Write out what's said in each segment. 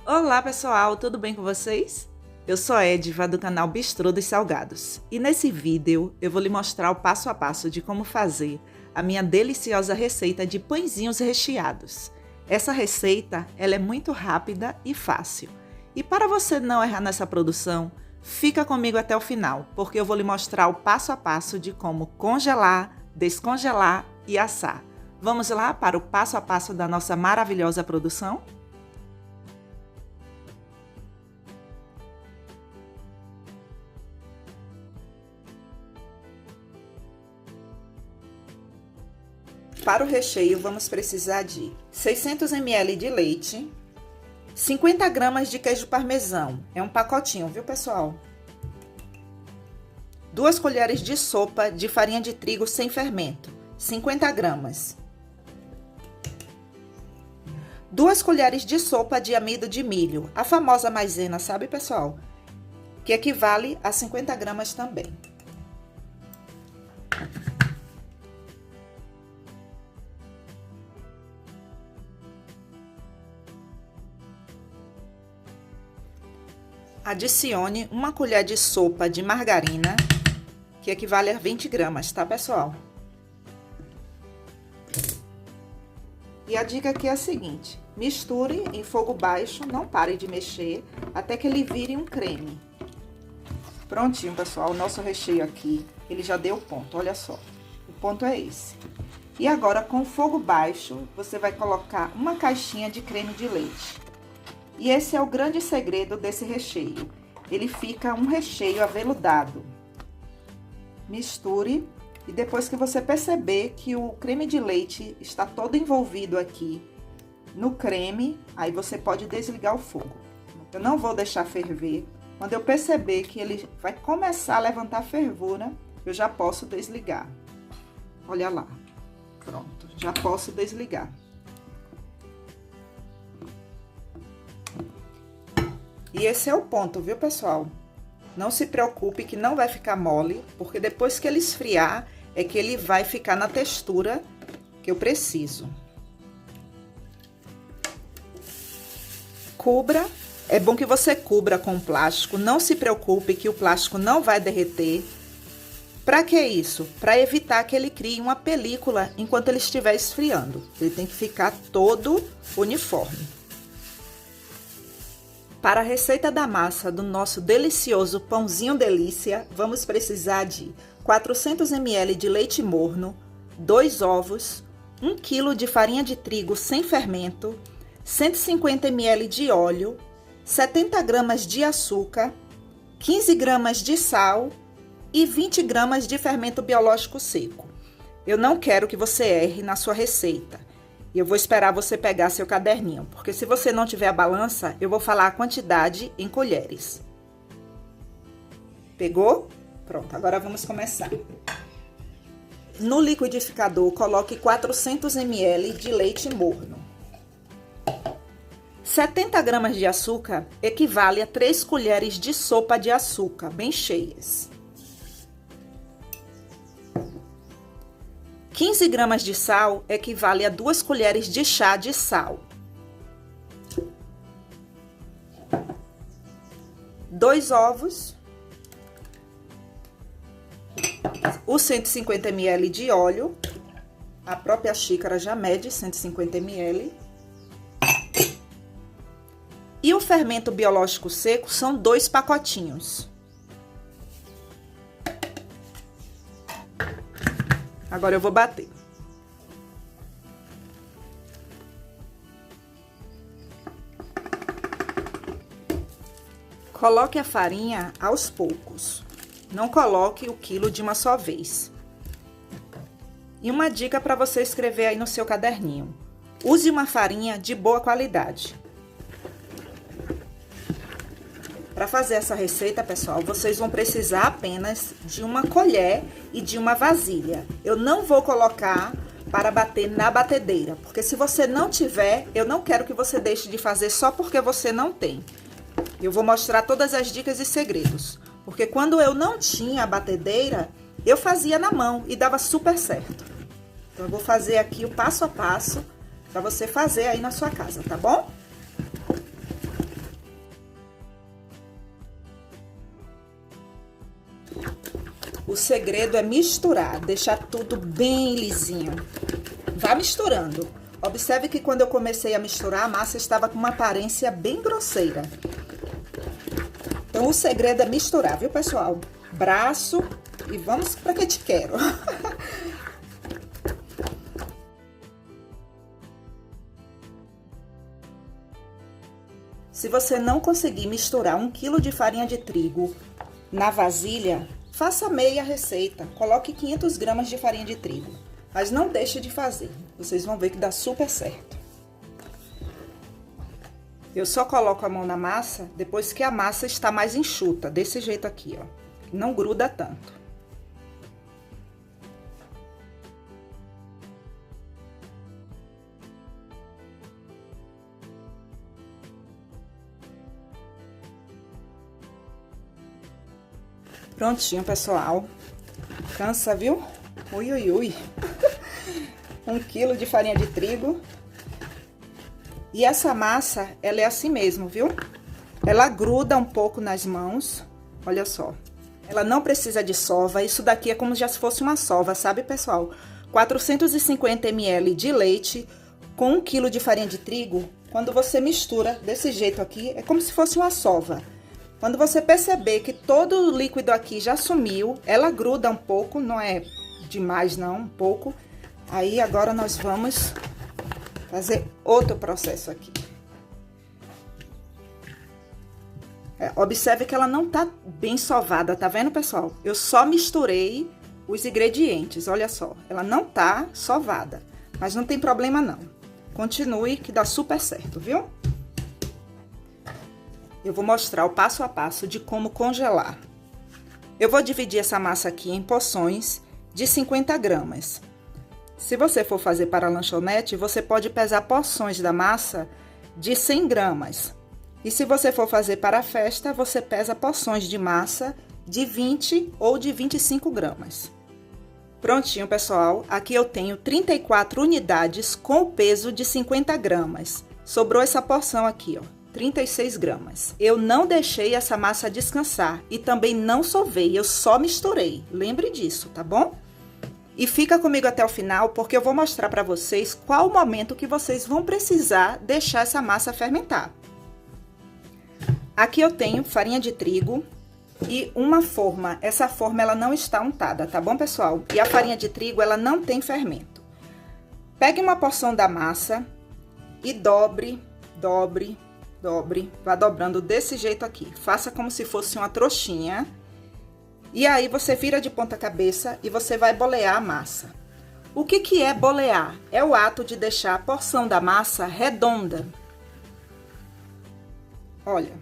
Olá pessoal, tudo bem com vocês? Eu sou a Ediva do canal Bistrô dos Salgados e nesse vídeo eu vou lhe mostrar o passo a passo de como fazer a minha deliciosa receita de pãezinhos recheados. Essa receita ela é muito rápida e fácil. E para você não errar nessa produção, fica comigo até o final, porque eu vou lhe mostrar o passo a passo de como congelar, descongelar e assar. Vamos lá para o passo a passo da nossa maravilhosa produção? Para o recheio, vamos precisar de 600 ml de leite, 50 gramas de queijo parmesão, é um pacotinho, viu pessoal? 2 colheres de sopa de farinha de trigo sem fermento, 50 gramas. 2 colheres de sopa de amido de milho, a famosa maisena, sabe pessoal? Que equivale a 50 gramas também. Adicione 1 colher de sopa de margarina, que equivale a 20 gramas, tá, pessoal? E a dica aqui é a seguinte: misture em fogo baixo, não pare de mexer, até que ele vire um creme. Prontinho, pessoal, o nosso recheio aqui, ele já deu ponto, olha só. O ponto é esse. E agora, com fogo baixo, você vai colocar uma caixinha de creme de leite. E esse é o grande segredo desse recheio. Ele fica um recheio aveludado. Misture e depois que você perceber que o creme de leite está todo envolvido aqui no creme, aí você pode desligar o fogo. Eu não vou deixar ferver. Quando eu perceber que ele vai começar a levantar fervura, eu já posso desligar. Olha lá. Pronto, já posso desligar. E esse é o ponto, viu, pessoal? Não se preocupe que não vai ficar mole, porque depois que ele esfriar, é que ele vai ficar na textura que eu preciso. Cubra. É bom que você cubra com plástico. Não se preocupe que o plástico não vai derreter. Para que isso? Para evitar que ele crie uma película enquanto ele estiver esfriando. Ele tem que ficar todo uniforme. Para a receita da massa do nosso delicioso pãozinho delícia, vamos precisar de 400 ml de leite morno, 2 ovos, 1 kg de farinha de trigo sem fermento, 150 ml de óleo, 70 gramas de açúcar, 15 gramas de sal e 20 gramas de fermento biológico seco. Eu não quero que você erre na sua receita. E eu vou esperar você pegar seu caderninho, porque se você não tiver a balança, eu vou falar a quantidade em colheres. Pegou? Pronto, agora vamos começar. No liquidificador, coloque 400 ml de leite morno. 70 gramas de açúcar equivale a 3 colheres de sopa de açúcar, bem cheias. 15 gramas de sal equivale a 2 colheres de chá de sal. 2 ovos. Os 150 ml de óleo. A própria xícara já mede 150 ml. E o fermento biológico seco são 2 pacotinhos. Agora eu vou bater. Coloque a farinha aos poucos. Não coloque o quilo de uma só vez. E uma dica para você escrever aí no seu caderninho: use uma farinha de boa qualidade. Para fazer essa receita, pessoal, vocês vão precisar apenas de uma colher e de uma vasilha. Eu não vou colocar para bater na batedeira, porque se você não tiver, eu não quero que você deixe de fazer só porque você não tem. Eu vou mostrar todas as dicas e segredos, porque quando eu não tinha a batedeira, eu fazia na mão e dava super certo. Então, eu vou fazer aqui o passo a passo para você fazer aí na sua casa, tá bom? O segredo é misturar, deixar tudo bem lisinho. Vá misturando. Observe que quando eu comecei a misturar, a massa estava com uma aparência bem grosseira. Então, o segredo é misturar, viu, pessoal? Braço e vamos para que te quero. Se você não conseguir misturar 1 kg de farinha de trigo na vasilha, faça meia receita. Coloque 500 gramas de farinha de trigo. Mas não deixe de fazer. Vocês vão ver que dá super certo. Eu só coloco a mão na massa depois que a massa está mais enxuta. Desse jeito aqui, ó. Não gruda tanto. Prontinho, pessoal. Cansa, viu? Ui, ui, ui. 1 kg de farinha de trigo. E essa massa, ela é assim mesmo, viu? Ela gruda um pouco nas mãos. Olha só. Ela não precisa de sova. Isso daqui é como se fosse uma sova, sabe, pessoal? 450 ml de leite com 1 kg de farinha de trigo. Quando você mistura desse jeito aqui, é como se fosse uma sova. Quando você perceber que todo o líquido aqui já sumiu, ela gruda um pouco, não é demais não, um pouco. Aí agora nós vamos fazer outro processo aqui. Observe que ela não tá bem sovada, tá vendo, pessoal? Eu só misturei os ingredientes, olha só. Ela não tá sovada, mas não tem problema não. Continue que dá super certo, viu? Eu vou mostrar o passo a passo de como congelar. Eu vou dividir essa massa aqui em porções de 50 gramas. Se você for fazer para a lanchonete, você pode pesar porções da massa de 100 gramas. E se você for fazer para a festa, você pesa porções de massa de 20 ou de 25 gramas. Prontinho, pessoal. Aqui eu tenho 34 unidades com o peso de 50 gramas. Sobrou essa porção aqui, ó. 36 gramas. Eu não deixei essa massa descansar e também não sovei, eu só misturei. Lembre disso, tá bom? E fica comigo até o final, porque eu vou mostrar para vocês qual o momento que vocês vão precisar deixar essa massa fermentar. Aqui eu tenho farinha de trigo e uma forma. Essa forma, ela não está untada, tá bom, pessoal? E a farinha de trigo, ela não tem fermento. Pegue uma porção da massa e dobre, vá dobrando desse jeito aqui. Faça como se fosse uma trouxinha. E aí, você vira de ponta cabeça e você vai bolear a massa. O que é bolear? É o ato de deixar a porção da massa redonda. Olha,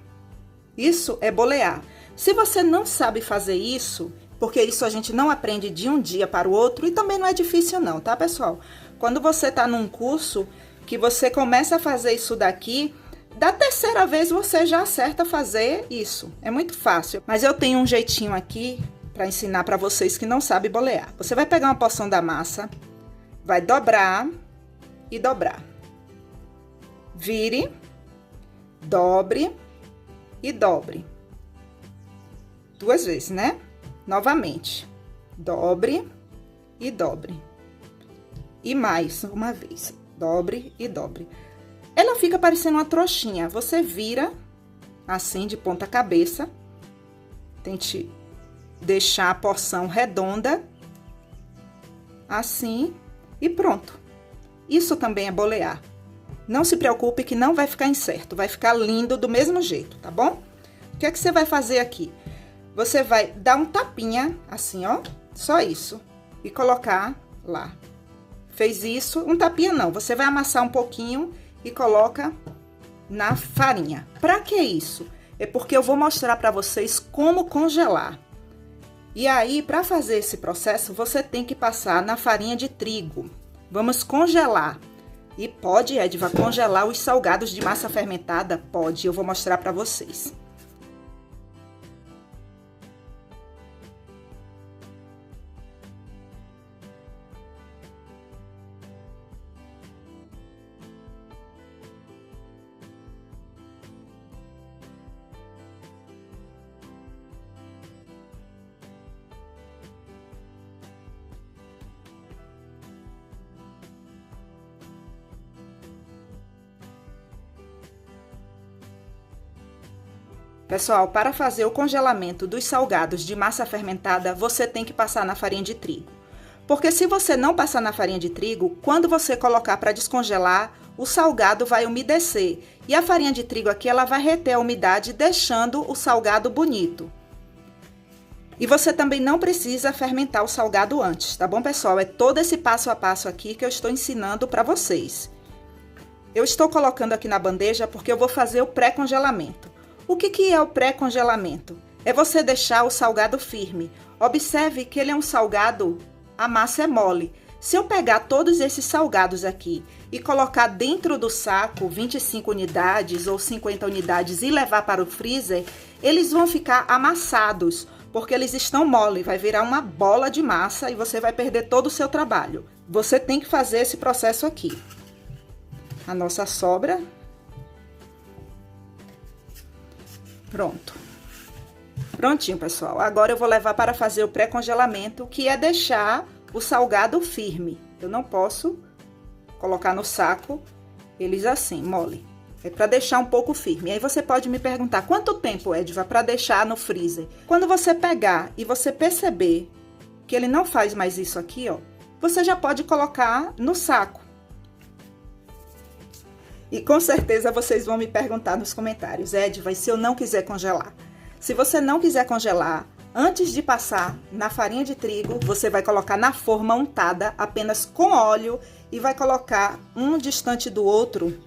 isso é bolear. Se você não sabe fazer isso, porque isso a gente não aprende de um dia para o outro, e também não é difícil não, tá, pessoal? Quando você tá num curso que você começa a fazer isso daqui, da terceira vez você já acerta fazer isso. É muito fácil. Mas eu tenho um jeitinho aqui para ensinar para vocês que não sabem bolear. Você vai pegar uma porção da massa, vai dobrar e dobrar. Vire, dobre e dobre. 2 vezes, né? Novamente. Dobre e dobre. E mais uma vez. Dobre e dobre. Ela fica parecendo uma trouxinha. Você vira assim de ponta cabeça. Tente deixar a porção redonda. Assim. E pronto. Isso também é bolear. Não se preocupe que não vai ficar incerto. Vai ficar lindo do mesmo jeito, tá bom? O que é que você vai fazer aqui? Você vai dar um tapinha, assim, ó. Só isso. E colocar lá. Fez isso. Um tapinha não. Você vai amassar um pouquinho e coloca na farinha. Pra que isso? É porque eu vou mostrar pra vocês como congelar. E aí, pra fazer esse processo, você tem que passar na farinha de trigo. Vamos congelar. E pode, Edva, congelar os salgados de massa fermentada? Pode, eu vou mostrar pra vocês. Pessoal, para fazer o congelamento dos salgados de massa fermentada, você tem que passar na farinha de trigo. Porque se você não passar na farinha de trigo, quando você colocar para descongelar, o salgado vai umedecer. E a farinha de trigo aqui, ela vai reter a umidade, deixando o salgado bonito. E você também não precisa fermentar o salgado antes, tá bom, pessoal? É todo esse passo a passo aqui que eu estou ensinando para vocês. Eu estou colocando aqui na bandeja porque eu vou fazer o pré-congelamento. O que é o pré-congelamento? É você deixar o salgado firme. Observe que ele é um salgado, a massa é mole. Se eu pegar todos esses salgados aqui e colocar dentro do saco 25 unidades ou 50 unidades e levar para o freezer, eles vão ficar amassados, porque eles estão mole, vai virar uma bola de massa e você vai perder todo o seu trabalho. Você tem que fazer esse processo aqui. A nossa sobra. Pronto. Prontinho, pessoal. Agora eu vou levar para fazer o pré-congelamento, que é deixar o salgado firme. Eu não posso colocar no saco eles assim, mole. É para deixar um pouco firme. Aí você pode me perguntar, quanto tempo, Edva, para deixar no freezer? Quando você pegar e você perceber que ele não faz mais isso aqui, ó, você já pode colocar no saco. E com certeza vocês vão me perguntar nos comentários, Edva, e se eu não quiser congelar? Se você não quiser congelar, antes de passar na farinha de trigo, você vai colocar na forma untada apenas com óleo e vai colocar um distante do outro,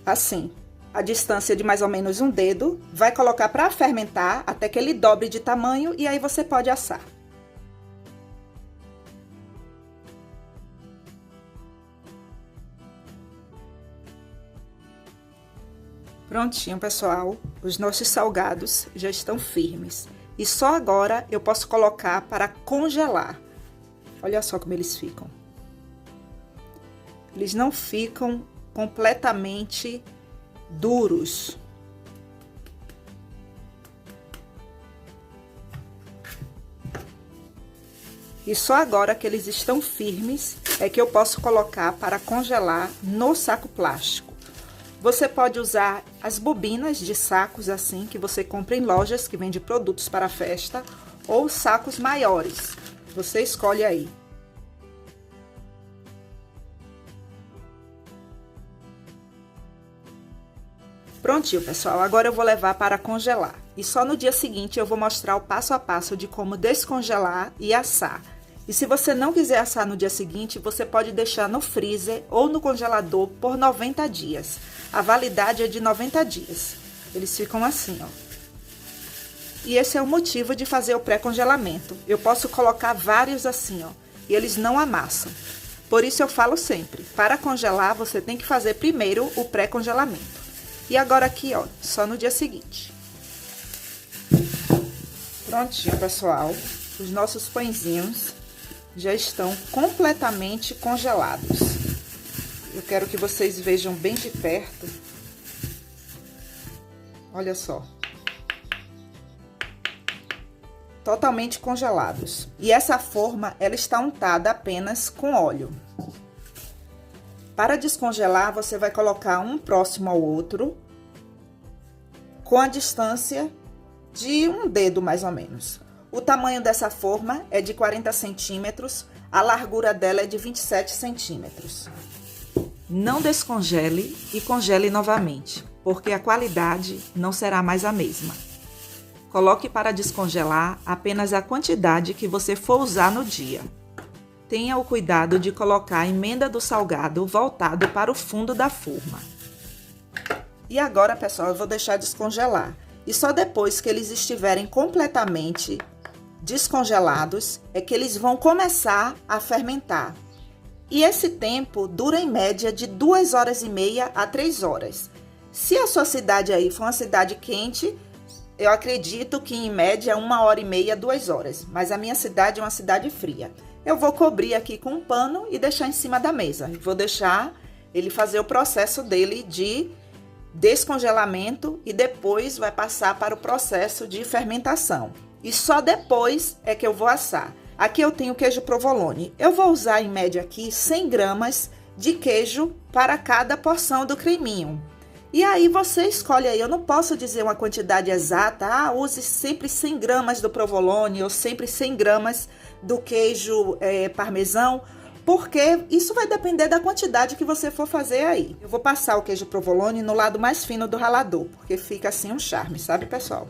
assim, a distância de mais ou menos um dedo, vai colocar para fermentar até que ele dobre de tamanho e aí você pode assar. Prontinho, pessoal, os nossos salgados já estão firmes. E só agora eu posso colocar para congelar. Olha só como eles ficam. Eles não ficam completamente duros. E só agora que eles estão firmes é que eu posso colocar para congelar no saco plástico. Você pode usar as bobinas de sacos assim que você compra em lojas que vende produtos para festa ou sacos maiores. Você escolhe aí. Prontinho, pessoal. Agora eu vou levar para congelar. E só no dia seguinte eu vou mostrar o passo a passo de como descongelar e assar. E se você não quiser assar no dia seguinte, você pode deixar no freezer ou no congelador por 90 dias. A validade é de 90 dias. Eles ficam assim, ó. E esse é o motivo de fazer o pré-congelamento. Eu posso colocar vários assim, ó, e eles não amassam. Por isso eu falo sempre, para congelar você tem que fazer primeiro o pré-congelamento. E agora aqui, ó, só no dia seguinte. Prontinho, pessoal. Os nossos pãezinhos já estão completamente congelados. Eu quero que vocês vejam bem de perto. Olha só. Totalmente congelados. E essa forma, ela está untada apenas com óleo. Para descongelar, você vai colocar um próximo ao outro, com a distância de um dedo, mais ou menos. O tamanho dessa forma é de 40 centímetros, a largura dela é de 27 centímetros. Não descongele e congele novamente, porque a qualidade não será mais a mesma. Coloque para descongelar apenas a quantidade que você for usar no dia. Tenha o cuidado de colocar a emenda do salgado voltado para o fundo da forma. E agora, pessoal, eu vou deixar descongelar. E só depois que eles estiverem completamente descongelados é que eles vão começar a fermentar. E esse tempo dura em média de 2 horas e meia a 3 horas. Se a sua cidade aí for uma cidade quente, eu acredito que em média 1 hora e meia, 2 horas. Mas a minha cidade é uma cidade fria. Eu vou cobrir aqui com um pano e deixar em cima da mesa. Vou deixar ele fazer o processo dele de descongelamento e depois vai passar para o processo de fermentação. E só depois é que eu vou assar. Aqui eu tenho queijo provolone. Eu vou usar em média aqui 100 gramas de queijo para cada porção do creminho. E aí você escolhe aí, eu não posso dizer uma quantidade exata, use sempre 100 gramas do provolone ou sempre 100 gramas do queijo parmesão, porque isso vai depender da quantidade que você for fazer aí. Eu vou passar o queijo provolone no lado mais fino do ralador, porque fica assim um charme, sabe, pessoal?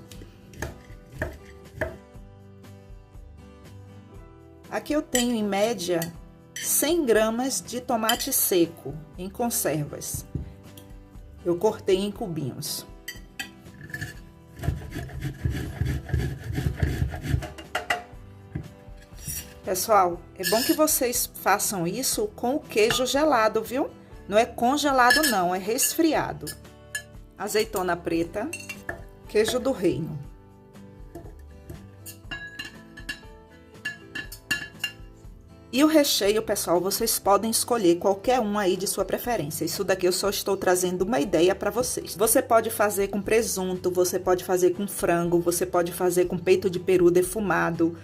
Aqui eu tenho, em média, 100 gramas de tomate seco em conservas. Eu cortei em cubinhos. Pessoal, é bom que vocês façam isso com o queijo gelado, viu? Não é congelado não, é resfriado. Azeitona preta, queijo do reino. E o recheio, pessoal, vocês podem escolher qualquer um aí de sua preferência. Isso daqui eu só estou trazendo uma ideia para vocês. Você pode fazer com presunto, você pode fazer com frango, você pode fazer com peito de peru defumado,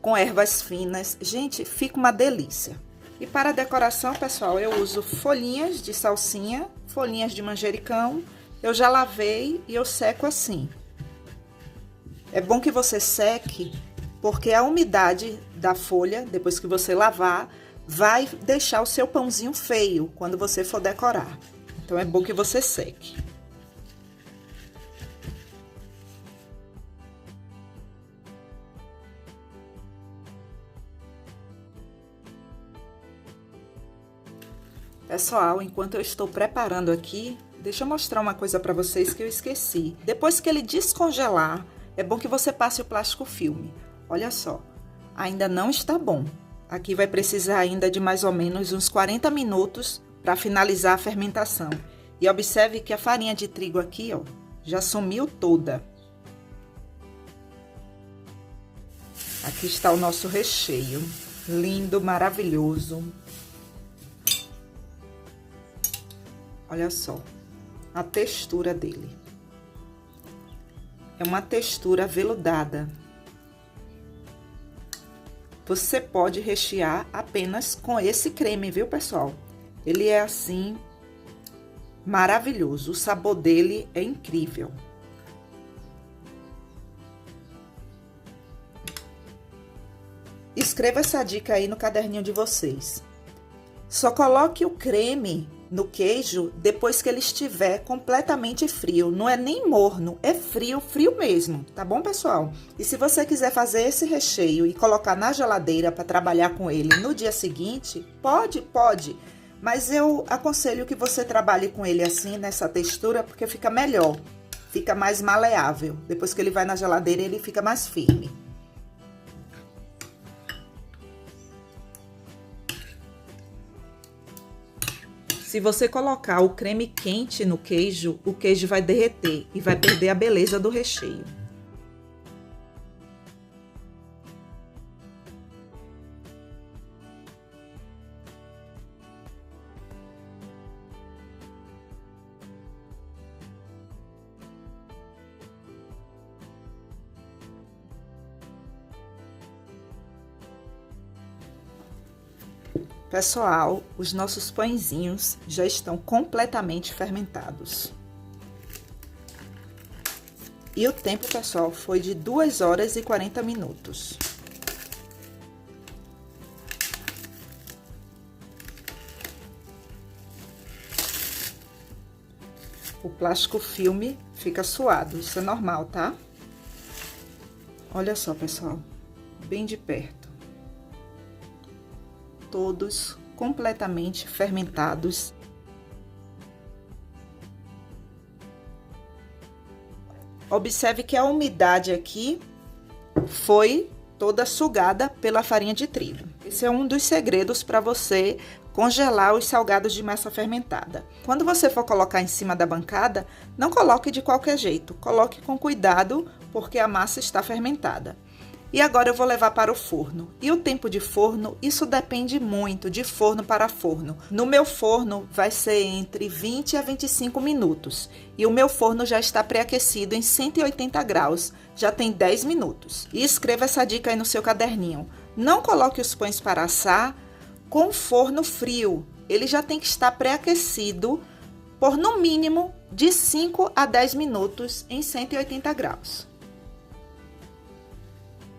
com ervas finas. Gente, fica uma delícia. E para a decoração, pessoal, eu uso folhinhas de salsinha, folhinhas de manjericão. Eu já lavei e eu seco assim. É bom que você seque, porque a umidade da folha, depois que você lavar, vai deixar o seu pãozinho feio quando você for decorar. Então é bom que você seque. Pessoal, enquanto eu estou preparando aqui, deixa eu mostrar uma coisa para vocês que eu esqueci. Depois que ele descongelar, é bom que você passe o plástico filme. Olha só. Ainda não está bom. Aqui vai precisar ainda de mais ou menos uns 40 minutos para finalizar a fermentação. E observe que a farinha de trigo aqui, ó, já sumiu toda. Aqui está o nosso recheio. Lindo, maravilhoso. Olha só a textura dele. É uma textura aveludada. Você pode rechear apenas com esse creme, viu, pessoal? Ele é assim, maravilhoso. O sabor dele é incrível. Escreva essa dica aí no caderninho de vocês. Só coloque o creme no queijo depois que ele estiver completamente frio. Não é nem morno, é frio, frio mesmo, tá bom, pessoal? E se você quiser fazer esse recheio e colocar na geladeira para trabalhar com ele no dia seguinte, pode. Mas eu aconselho que você trabalhe com ele assim, nessa textura, porque fica melhor. Fica mais maleável. Depois que ele vai na geladeira, ele fica mais firme. Se você colocar o creme quente no queijo, o queijo vai derreter e vai perder a beleza do recheio. Pessoal, os nossos pãezinhos já estão completamente fermentados. E o tempo, pessoal, foi de 2 horas e 40 minutos. O plástico filme fica suado, isso é normal, tá? Olha só, pessoal, bem de perto. Todos completamente fermentados. Observe que a umidade aqui foi toda sugada pela farinha de trigo. Esse é um dos segredos para você congelar os salgados de massa fermentada. Quando você for colocar em cima da bancada, não coloque de qualquer jeito, coloque com cuidado, porque a massa está fermentada. E agora eu vou levar para o forno. E o tempo de forno, isso depende muito de forno para forno. No meu forno vai ser entre 20 a 25 minutos. E o meu forno já está pré-aquecido em 180 graus, já tem 10 minutos. E escreva essa dica aí no seu caderninho. Não coloque os pães para assar com forno frio. Ele já tem que estar pré-aquecido por no mínimo de 5 a 10 minutos em 180 graus.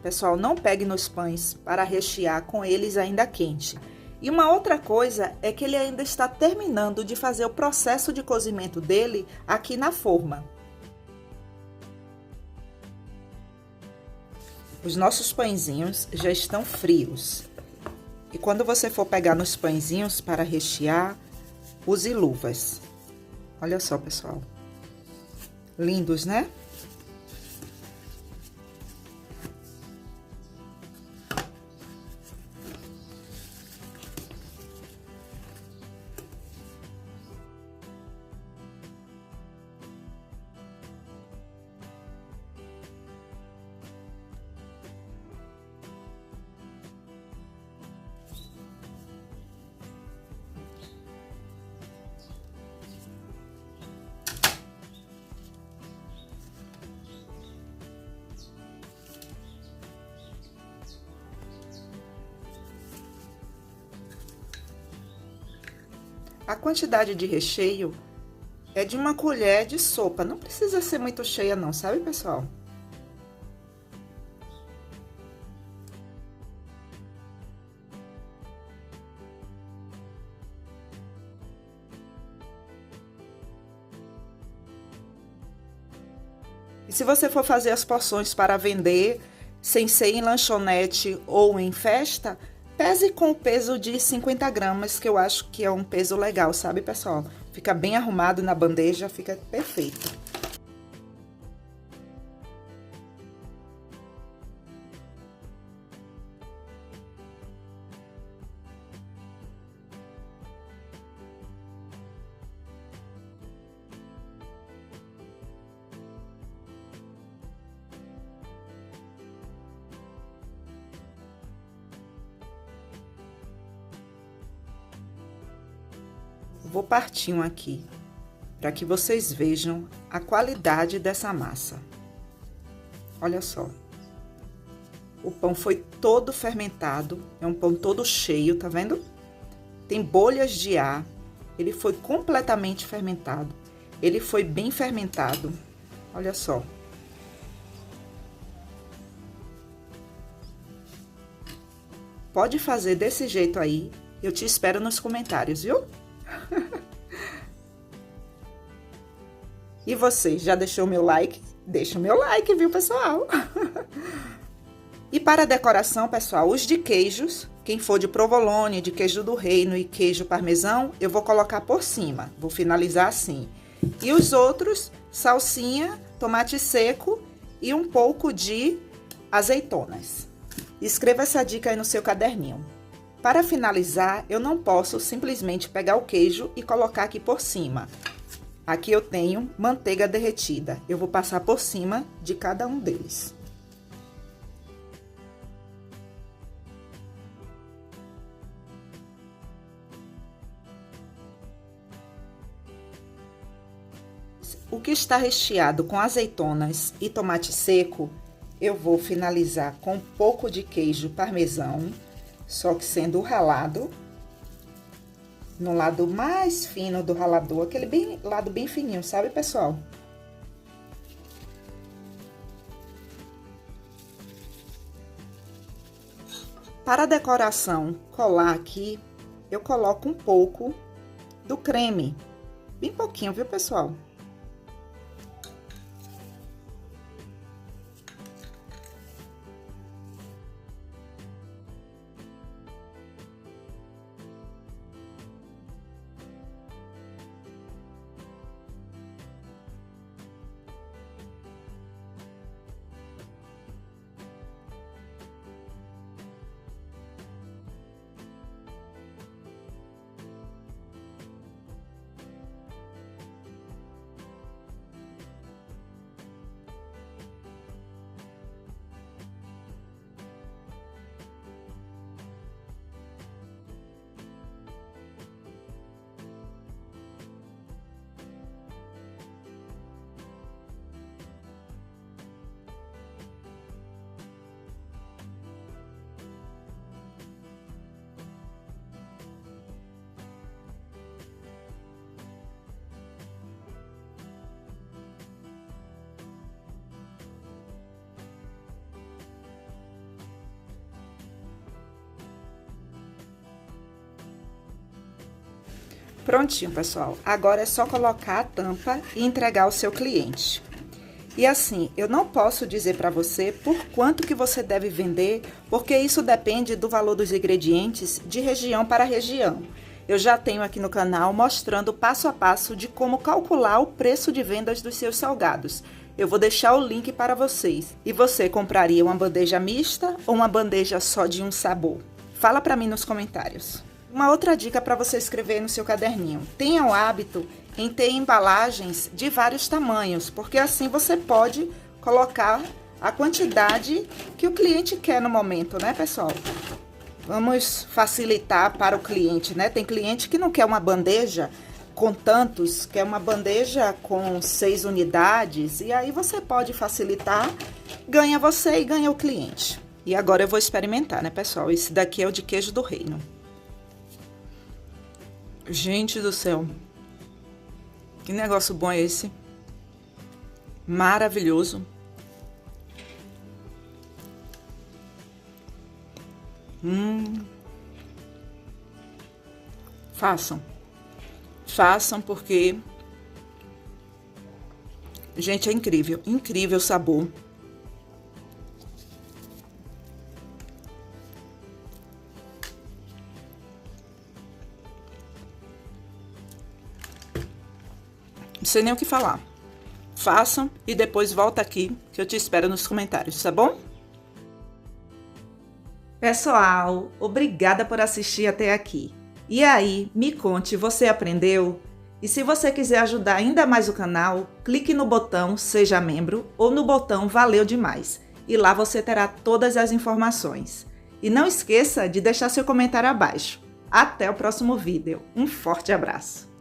Pessoal, não pegue nos pães para rechear com eles ainda quente. E uma outra coisa é que ele ainda está terminando de fazer o processo de cozimento dele aqui na forma. Os nossos pãezinhos já estão frios. E quando você for pegar nos pãezinhos para rechear, use luvas. Olha só, pessoal. Lindos, né? A quantidade de recheio é de 1 colher de sopa. Não precisa ser muito cheia não, sabe, pessoal? E se você for fazer as porções para vender, sem ser em lanchonete ou em festa, pese com o peso de 50 gramas, que eu acho que é um peso legal, sabe, pessoal? Fica bem arrumado na bandeja, fica perfeito. Vou partir um aqui, para que vocês vejam a qualidade dessa massa. Olha só. O pão foi todo fermentado, é um pão todo cheio, tá vendo? Tem bolhas de ar, ele foi completamente fermentado. Ele foi bem fermentado, olha só. Pode fazer desse jeito aí, eu te espero nos comentários, viu? E você, já deixou meu like? Deixa o meu like, viu, pessoal? E para decoração, pessoal, os de queijos, quem for de provolone, de queijo do reino e queijo parmesão, eu vou colocar por cima, vou finalizar assim. E os outros, salsinha, tomate seco e um pouco de azeitonas. Escreva essa dica aí no seu caderninho. Para finalizar, eu não posso simplesmente pegar o queijo e colocar aqui por cima. Aqui eu tenho manteiga derretida. Eu vou passar por cima de cada um deles. O que está recheado com azeitonas e tomate seco, eu vou finalizar com um pouco de queijo parmesão, só que sendo ralado, no lado mais fino do ralador, aquele lado bem fininho, sabe, pessoal? Para a decoração colar aqui, eu coloco um pouco do creme, bem pouquinho, viu, pessoal? Prontinho, pessoal. Agora é só colocar a tampa e entregar ao seu cliente. E assim, eu não posso dizer para você por quanto que você deve vender, porque isso depende do valor dos ingredientes de região para região. Eu já tenho aqui no canal mostrando passo a passo de como calcular o preço de vendas dos seus salgados. Eu vou deixar o link para vocês. E você compraria uma bandeja mista ou uma bandeja só de um sabor? Fala para mim nos comentários. Uma outra dica para você escrever no seu caderninho: tenha o hábito em ter embalagens de vários tamanhos, porque assim você pode colocar a quantidade que o cliente quer no momento, né, pessoal? Vamos facilitar para o cliente, né? Tem cliente que não quer uma bandeja com tantos, quer uma bandeja com 6 unidades, e aí você pode facilitar, ganha você e ganha o cliente. E agora eu vou experimentar, né, pessoal? Esse daqui é o de queijo do reino. Gente do céu, que negócio bom é esse? Maravilhoso. Façam porque, gente, é incrível, incrível o sabor. Não sei nem o que falar. Façam e depois volta aqui que eu te espero nos comentários, tá bom? Pessoal, obrigada por assistir até aqui. E aí, me conte, você aprendeu? E se você quiser ajudar ainda mais o canal, clique no botão Seja Membro ou no botão Valeu Demais. E lá você terá todas as informações. E não esqueça de deixar seu comentário abaixo. Até o próximo vídeo. Um forte abraço!